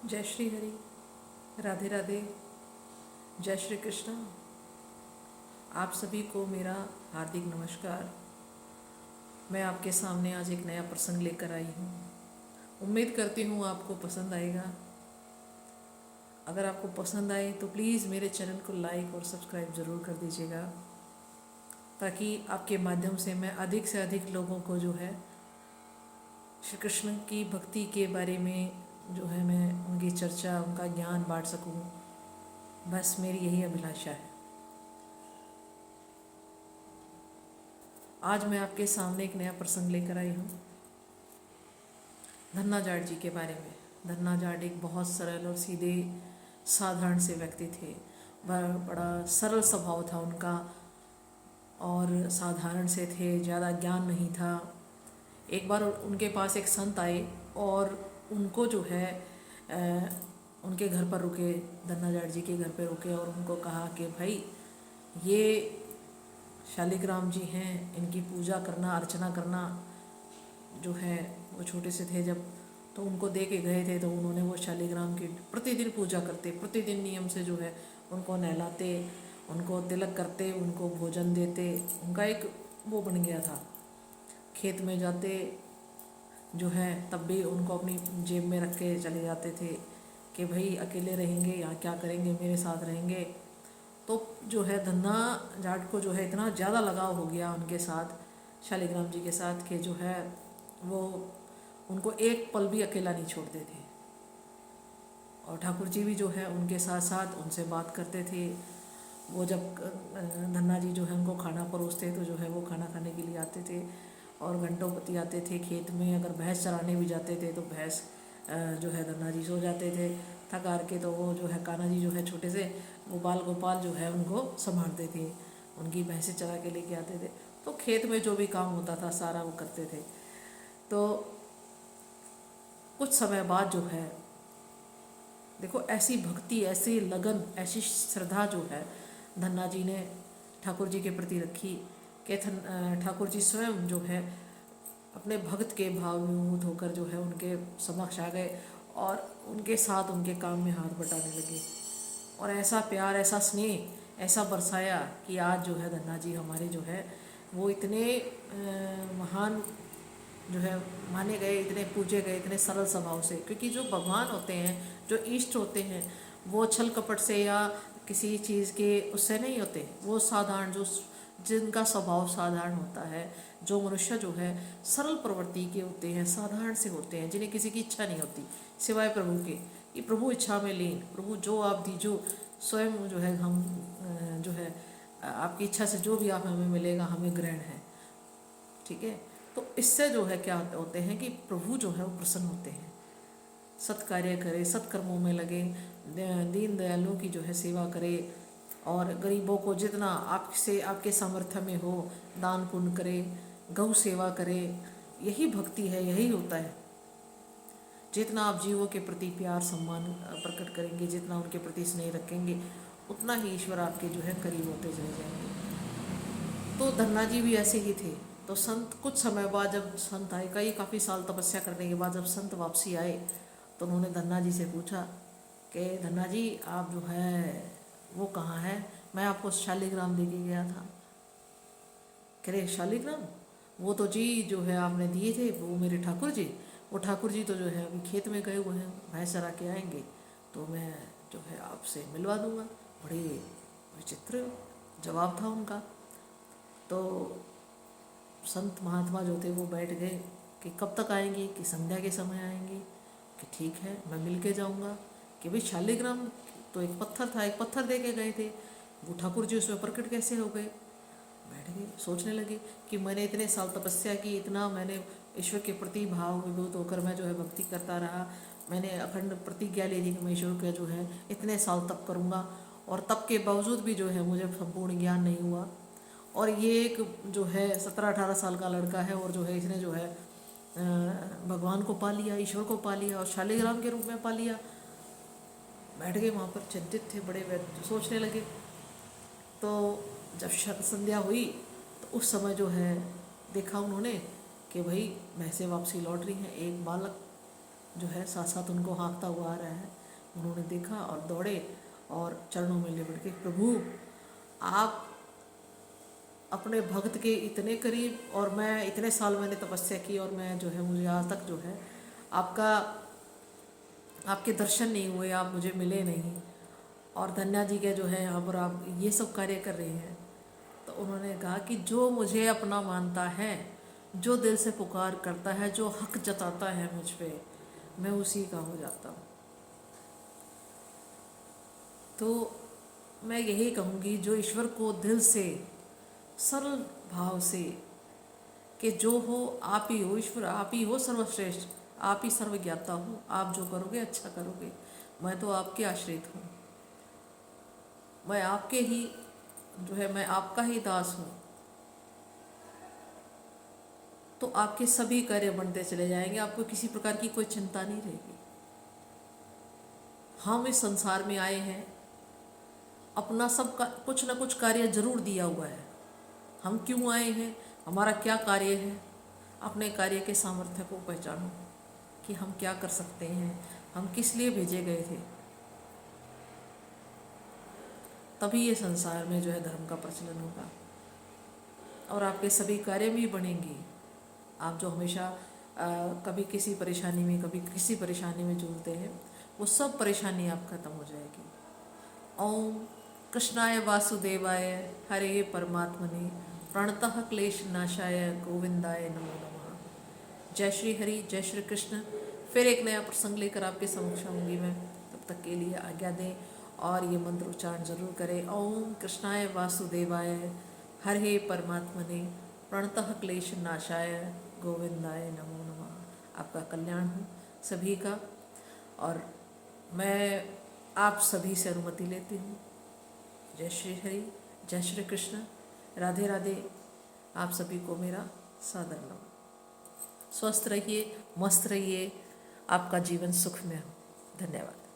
जय श्री हरि, राधे राधे, जय श्री कृष्ण। आप सभी को मेरा हार्दिक नमस्कार। मैं आपके सामने आज एक नया प्रसंग लेकर आई हूँ। उम्मीद करती हूँ आपको पसंद आएगा। अगर आपको पसंद आए तो प्लीज़ मेरे चैनल को लाइक और सब्सक्राइब ज़रूर कर दीजिएगा, ताकि आपके माध्यम से मैं अधिक से अधिक लोगों को जो है श्री कृष्ण की भक्ति के बारे में जो है मैं उनकी चर्चा, उनका ज्ञान बांट सकूँ। बस मेरी यही अभिलाषा है। आज मैं आपके सामने एक नया प्रसंग लेकर आई हूँ धन्ना जाट जी के बारे में। धन्ना जाट एक बहुत सरल और सीधे साधारण से व्यक्ति थे। बड़ा सरल स्वभाव था उनका और साधारण से थे, ज़्यादा ज्ञान नहीं था। एक बार उनके पास एक संत आए और उनको जो है उनके घर पर रुके, धन्ना जाट जी के घर पर रुके और उनको कहा कि भाई ये शालिग्राम जी हैं, इनकी पूजा करना, अर्चना करना जो है। वो छोटे से थे जब, तो उनको दे के गए थे, तो उन्होंने वो शालिग्राम की प्रतिदिन पूजा करते, प्रतिदिन नियम से जो है उनको नहलाते, उनको तिलक करते, उनको भोजन देते। उनका एक वो बन गया था। खेत में जाते जो है तब भी उनको अपनी जेब में रख के चले जाते थे कि भाई अकेले रहेंगे या क्या करेंगे, मेरे साथ रहेंगे। तो जो है धन्ना जाट को जो है इतना ज़्यादा लगाव हो गया उनके साथ, शालिग्राम जी के साथ, कि जो है वो उनको एक पल भी अकेला नहीं छोड़ते थे। और ठाकुर जी भी जो है उनके साथ साथ उनसे बात करते थे। वो जब धन्ना जी जो है उनको खाना परोसते तो जो है वो खाना खाने के लिए आते थे और घंटों पति आते थे खेत में। अगर भैंस चराने भी जाते थे तो भैंस जो है धन्ना जी सो जाते थे थक हार के, तो वो जो है कान्हा जी जो है छोटे से गोपाल जो है उनको संभालते थे, उनकी भैंसें चरा के लेके आते थे। तो खेत में जो भी काम होता था सारा वो करते थे। तो कुछ समय बाद जो है देखो, ऐसी भक्ति, ऐसी लगन, ऐसी श्रद्धा जो है धन्ना जी ने ठाकुर जी के प्रति रखी कि ठाकुर जी स्वयं जो है अपने भक्त के भाव विभूत होकर जो है उनके समक्ष आ गए और उनके साथ उनके काम में हाथ बटाने लगे। और ऐसा प्यार, ऐसा स्नेह ऐसा बरसाया कि आज जो है धन्ना जी हमारे जो है वो इतने महान जो है माने गए, इतने पूजे गए, इतने सरल स्वभाव से। क्योंकि जो भगवान होते हैं, जो इष्ट होते हैं, वो छल कपट से या किसी चीज़ के उससे नहीं होते। वो साधारण, जो जिनका स्वभाव साधारण होता है, जो मनुष्य जो है सरल प्रवृत्ति के होते हैं, साधारण से होते हैं, जिन्हें किसी की इच्छा नहीं होती सिवाय प्रभु के, कि प्रभु इच्छा में लीन, प्रभु जो आप दीजो, स्वयं जो है हम जो है आपकी इच्छा से जो भी आप हमें मिलेगा हमें ग्रहण है। ठीक है। तो इससे जो है क्या होते हैं कि प्रभु जो है वो प्रसन्न होते हैं। सत्कार्य करे, सत्कर्मों में लगे, दीन दयालुओं की जो है सेवा करे और गरीबों को जितना आपसे आपके सामर्थ्य में हो दान पुण्य करे, गौ सेवा करे। यही भक्ति है, यही होता है। जितना आप जीवों के प्रति प्यार सम्मान प्रकट करेंगे, जितना उनके प्रति स्नेह रखेंगे, उतना ही ईश्वर आपके जो है करीब होते चले जाएंगे। तो धन्ना जी भी ऐसे ही थे। तो संत कुछ समय बाद जब संत आए, काफ़ी साल तपस्या करने के बाद जब संत वापसी आए, तो उन्होंने धन्ना जी से पूछा कि धन्ना जी आप जो है वो कहाँ है, मैं आपको शालिग्राम दे के गया था। कह रहे शालिग्राम, वो तो जी जो है आपने दिए थे, वो मेरे ठाकुर जी, वो ठाकुर जी तो जो है अभी खेत में गए हुए हैं, भैंस चरा के आएंगे तो मैं जो है आपसे मिलवा दूंगा। बड़े विचित्र जवाब था उनका। तो संत महात्मा जो थे वो बैठ गए कि कब तक आएंगे, कि संध्या के समय आएंगे, कि ठीक है मैं मिल के जाऊँगा। कि भाई शालिग्राम तो एक पत्थर था, एक पत्थर दे के गए थे, वो ठाकुर जी उसमें प्रकट कैसे हो गए। बैठ गए, सोचने लगे कि मैंने इतने साल तपस्या की, इतना मैंने ईश्वर के प्रति भाव विभूत होकर मैं जो है भक्ति करता रहा। मैंने अखंड प्रतिज्ञा ली थी कि मैं ईश्वर का जो है इतने साल तप करूँगा, और तप के बावजूद भी जो है मुझे संपूर्ण ज्ञान नहीं हुआ। और ये एक जो है 17-18 साल का लड़का है और जो है इसने जो है भगवान को पा लिया, ईश्वर को पा लिया और शालिग्राम के रूप में पा लिया। बैठ गए वहाँ पर, चिंतित थे, बड़े व्यक्ति सोचने लगे। तो जब संध्या हुई तो उस समय जो है देखा उन्होंने कि भाई भैंसें वापसी लौट रही हैं, एक बालक जो है साथ साथ उनको हाँकता हुआ आ रहा है। उन्होंने देखा और दौड़े और चरणों में लिपट के, प्रभु आप अपने भक्त के इतने करीब, और मैं इतने साल मैंने तपस्या की और मैं जो है मुझे आज तक जो है आपका आपके दर्शन नहीं हुए, आप मुझे मिले नहीं, और धन्या जी के जो है यहाँ पर आप ये सब कार्य कर रहे हैं। तो उन्होंने कहा कि जो मुझे अपना मानता है, जो दिल से पुकार करता है, जो हक जताता है मुझ पे, मैं उसी का हो जाता हूँ। तो मैं यही कहूँगी, जो ईश्वर को दिल से सरल भाव से, कि जो हो आप ही हो, ईश्वर आप ही हो सर्वश्रेष्ठ, आप ही सर्वज्ञाता हो, आप जो करोगे अच्छा करोगे, मैं तो आपके आश्रित हूँ, मैं आपके ही जो है, मैं आपका ही दास हूँ, तो आपके सभी कार्य बनते चले जाएंगे, आपको किसी प्रकार की कोई चिंता नहीं रहेगी। हम इस संसार में आए हैं, अपना सब का कुछ ना कुछ कार्य जरूर दिया हुआ है। हम क्यों आए हैं, हमारा क्या कार्य है, अपने कार्य के सामर्थ्य को पहचानो कि हम क्या कर सकते हैं, हम किस लिए भेजे गए थे। तभी ये संसार में जो है धर्म का प्रचलन होगा और आपके सभी कार्य भी बनेंगे। आप जो हमेशा कभी किसी परेशानी में, कभी किसी परेशानी में जूझते हैं, वो सब परेशानी आप खत्म हो जाएगी। ओम कृष्णाय वासुदेवाय हरे परमात्मने प्रणतः क्लेश नाशाय गोविंदाय नमो नमः। जय श्री हरि, जय श्री कृष्ण। फिर एक नया प्रसंग लेकर आपके समक्ष आऊँगी मैं, तब तक के लिए आज्ञा दें और ये मंत्र उच्चारण जरूर करें। ओम कृष्णाय वासुदेवाय हरे परमात्मने प्रणतः क्लेश नाशाय गोविंदाय नमो नमः। आपका कल्याण हो सभी का, और मैं आप सभी से अनुमति लेती हूँ। जय श्री हरि, जय श्री कृष्ण, राधे राधे। आप सभी को मेरा सादर नमन। स्वस्थ रहिए, मस्त रहिए, आपका जीवन सुख में हो। धन्यवाद।